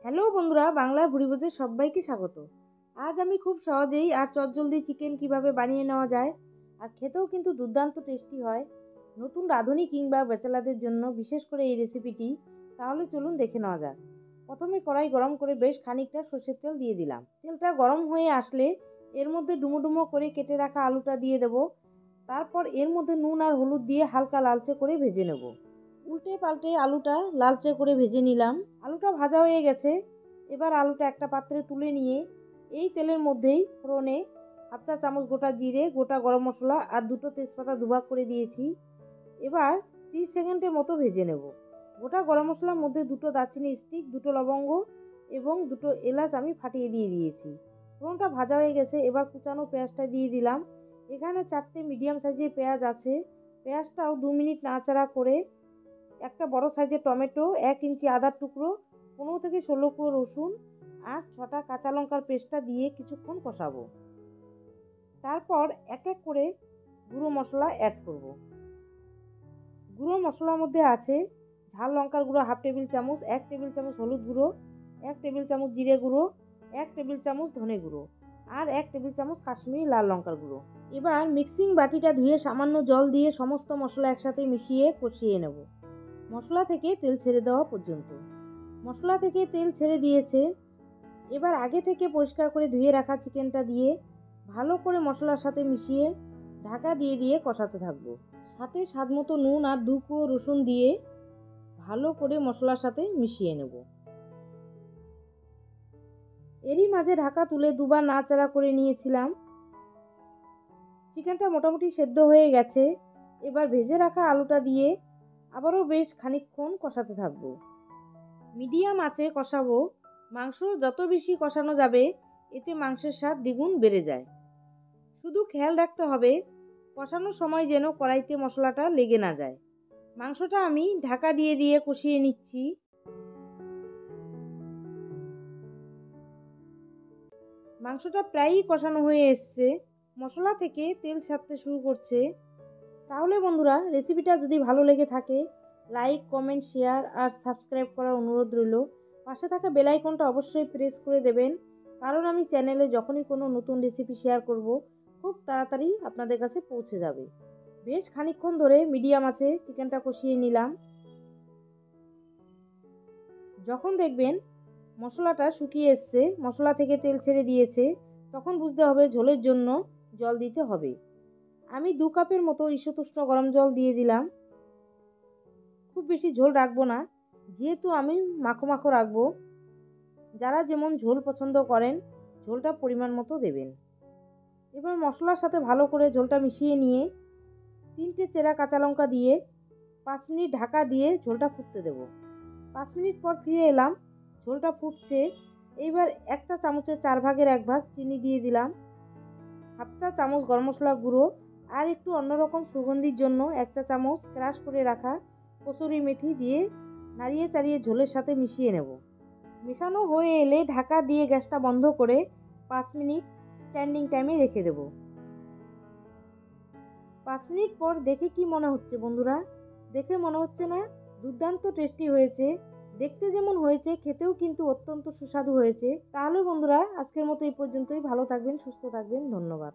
Hello বন্ধুরা, বাংলার ভুরিভোজে সবাইকে স্বাগত। আজ আমি খুব সহজেই আর চটজলদি চিকেন কিভাবে বানিয়ে নেওয়া যায় আর খেতেও কিন্তু দুর্দান্ত টেস্টি হয়, নতুন রাঁধুনি কিংবা বেচালাদের জন্য বিশেষ করে এই রেসিপিটি। তাহলে চলুন দেখে নেওয়া যাক। প্রথমে কড়াই গরম করে বেশ খানিকটা সর্ষের তেল দিয়ে দিলাম। তেলটা গরম হয়ে আসলে এর মধ্যে ডুমো ডুমো করে কেটে রাখা আলুটা দিয়ে দেব। তারপর এর মধ্যে নুন আর হলুদ দিয়ে হালকা লালচে করে ভেজে নেব। উল্টে পাল্টে আলুটা লালচে করে ভেজে নিলাম। আলুটা ভাজা হয়ে গেছে। এবার আলুটা একটা পাত্রে তুলে নিয়ে এই তেলের মধ্যেই ফোড়নে হাফ চা চামচ গোটা জিরে, গোটা গরম মশলা আর দুটো তেজপাতা দুভাগ করে দিয়েছি। এবার 30 সেকেন্ডের মতো ভেজে নেব। গোটা গরম মশলার মধ্যে দুটো দারচিনি স্টিক, দুটো লবঙ্গ এবং দুটো এলাচ আমি ফাটিয়ে দিয়ে দিয়েছি। ফোড়নটা ভাজা হয়ে গেছে। এবার কুচানো পেঁয়াজটা দিয়ে দিলাম। এখানে 4টে মিডিয়াম সাইজের পেঁয়াজ আছে। পেঁয়াজটাও 2 মিনিট নাড়াচাড়া করে একটা বড় সাইজের টমেটো, 1 ইঞ্চি আদার টুকরো, 15 থেকে 16 কোয়া রসুন আর 6টা কাঁচা লঙ্কার পেস্টটা দিয়ে কিছুক্ষণ কষাবো। তারপর এক এক করে গুঁড়ো মশলা অ্যাড করব। গুঁড়ো মশলার মধ্যে আছে ঝাল লঙ্কার গুঁড়ো হাফ টেবিল চামচ, 1 টেবিল চামচ হলুদ গুঁড়ো, 1 টেবিল চামচ জিরে গুঁড়ো, 1 টেবিল চামচ ধনে গুঁড়ো আর 1 টেবিল চামচ কাশ্মীরি লাল লঙ্কার গুঁড়ো। এবার মিক্সিং বাটিটা ধুয়ে সামান্য জল দিয়ে সমস্ত মশলা একসাথে মিশিয়ে কষিয়ে নেব, মশলা থেকে তেল ছেড়ে দেওয়া পর্যন্ত। মশলা থেকে তেল ছেড়ে দিয়েছে। এবার আগে থেকে পরিষ্কার করে ধুয়ে রাখা চিকেনটা দিয়ে ভালো করে মশলার সাথে মিশিয়ে ঢাকা দিয়ে দিয়ে কষাতে থাকবো। সাথে স্বাদ মতো নুন আর 2 কোয়া রসুন দিয়ে ভালো করে মশলার সাথে মিশিয়ে নেব। এরই মাঝে ঢাকা তুলে দুবার নাড়াচাড়া করে নিয়েছিলাম। চিকেনটা মোটামুটি সেদ্ধ হয়ে গেছে। এবার ভেজে রাখা আলুটা দিয়ে আবারও বেশ খানিকক্ষণ কষাতে থাকবো। মিডিয়াম আঁচে কষাবো। মাংস যত বেশি কষানো যাবে এতে মাংসের স্বাদ দ্বিগুণ বেড়ে যায়। শুধু খেয়াল রাখতে হবে কষানোর সময় যেন কড়াইতে মশলাটা লেগে না যায়। মাংসটা আমি ঢাকা দিয়ে দিয়ে কষিয়ে নিচ্ছি। মাংসটা প্রায়ই কষানো হয়ে এসছে, মশলা থেকে তেল ছাড়তে শুরু করছে। তাহলে বন্ধুরা, রেসিপিটা যদি ভালো লেগে থাকে লাইক, কমেন্ট, শেয়ার আর সাবস্ক্রাইব করার অনুরোধ রইল। পাশে থাকা বেল আইকনটা অবশ্যই প্রেস করে দেবেন, কারণ আমি চ্যানেলে যখনই কোনো নতুন রেসিপি শেয়ার করব খুব তাড়াতাড়ি আপনাদের কাছে পৌঁছে যাবে। বেশ খানিকক্ষণ ধরে মিডিয়াম আছে চিকেনটা কষিয়ে নিলাম। যখন দেখবেন মশলাটা শুকিয়ে এসছে, মশলা থেকে তেল ছেড়ে দিয়েছে, তখন বুঝতে হবে ঝোলের জন্য জল দিতে হবে। আমি 2 কাপের মতো ঈষদুষ্ণ গরম জল দিয়ে দিলাম। খুব বেশি ঝোল রাখবো না, যেহেতু আমি মাখো মাখো রাখবো। যারা যেমন ঝোল পছন্দ করেন ঝোলটা পরিমাণ মতো দেবেন। এবার মশলার সাথে ভালো করে ঝোলটা মিশিয়ে নিয়ে 3টে চেরা কাঁচা লঙ্কা দিয়ে 5 মিনিট ঢাকা দিয়ে ঝোলটা ফুটতে দেব। 5 মিনিট পর ফিরে এলাম। ঝোলটা ফুটছে। এইবার 1 চা চামচের 4 ভাগের 1 ভাগ চিনি দিয়ে দিলাম। হাফ চা চামচ গরম মশলা গুঁড়ো আর একটু অন্যরকম সুগন্ধির জন্য 1 চা চামচ ক্রাশ করে রাখা কসুরি মেথি দিয়ে নাড়িয়ে চাড়িয়ে ঝোলের সাথে মিশিয়ে নেব। মেশানো হয়ে এলে ঢাকা দিয়ে গ্যাসটা বন্ধ করে 5 মিনিট স্ট্যান্ডিং টাইমে রেখে দেব। 5 মিনিট পর দেখে কি মনে হচ্ছে বন্ধুরা? দেখে মনে হচ্ছে না দুর্দান্ত টেস্টি হয়েছে? দেখতে যেমন হয়েছে খেতেও কিন্তু অত্যন্ত সুস্বাদু হয়েছে। তাহলে বন্ধুরা, আজকের মতো এই পর্যন্তই। ভালো থাকবেন, সুস্থ থাকবেন। ধন্যবাদ।